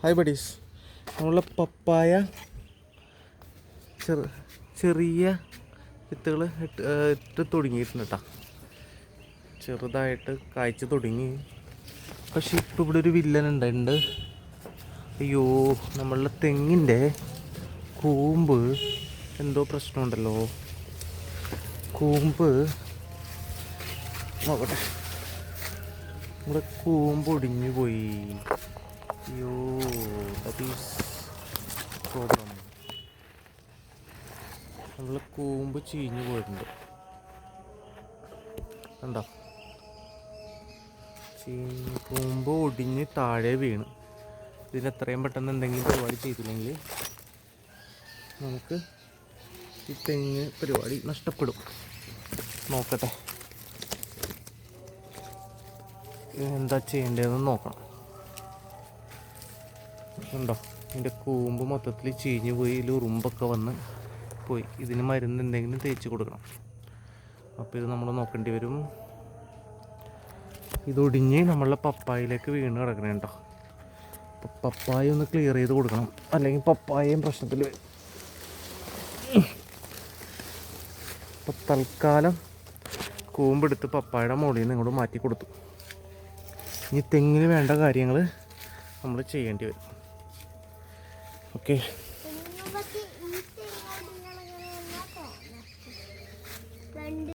Hi buddies. നമ്മളുടെ പപ്പായ ചെറിയ വിത്തുകൾ ഇട്ട് തുടങ്ങിയിട്ടുണ്ട് കേട്ടോ. ചെറുതായിട്ട് കായ്ച്ച് തുടങ്ങി. പക്ഷെ ഇപ്പോൾ ഇവിടെ ഒരു വില്ലൻ ഉണ്ടായിട്ടുണ്ട്. അയ്യോ, നമ്മളുടെ തെങ്ങിൻ്റെ കൂമ്പ് എന്തോ പ്രശ്നമുണ്ടല്ലോ. കൂമ്പ് നോക്കട്ടെ, നമ്മുടെ കൂമ്പ് ഒടിഞ്ഞു പോയി. അയ്യോ, ദാറ്റ് ഈസ് പ്രോബ്ലം. നമ്മളെ കൂമ്പ് ചീഞ്ഞു പോയിട്ടുണ്ട്. കണ്ടോ, കൂമ്പ് ഒടിഞ്ഞ് താഴെ വീണ്. ഇതിന് എത്രയും പെട്ടെന്ന് എന്തെങ്കിലും പരിപാടി ചെയ്തില്ലെങ്കിൽ നമുക്ക് ഈ തെങ്ങ് പരിപാടി നഷ്ടപ്പെടും. നോക്കട്ടെ എന്താ ചെയ്യേണ്ടതെന്ന് നോക്കണം. ഉണ്ടോ, ഇതിൻ്റെ കൂമ്പ് മൊത്തത്തിൽ ചീഞ്ഞു പോയി. ഇതിൽ ഉറുമ്പൊക്കെ വന്ന് പോയി. ഇതിന് മരുന്ന് എന്തെങ്കിലും തേച്ച് കൊടുക്കണം. അപ്പോൾ ഇത് നമ്മൾ നോക്കേണ്ടി വരും. ഇതൊടിഞ്ഞ് നമ്മളുടെ പപ്പായയിലേക്ക് വീണ് കിടക്കണേ കേട്ടോ. അപ്പോൾ പപ്പായ ഒന്ന് ക്ലിയർ ചെയ്ത് കൊടുക്കണം, അല്ലെങ്കിൽ പപ്പായയും പ്രശ്നത്തിൽ വരും. അപ്പോൾ തൽക്കാലം കൂമ്പെടുത്ത് പപ്പായയുടെ മുകളിൽ നിന്ന് ഇങ്ങോട്ട് മാറ്റി കൊടുത്തു. ഇനി തെങ്ങിന് വേണ്ട കാര്യങ്ങൾ നമ്മൾ ചെയ്യേണ്ടി വരും. ഓക്കെ.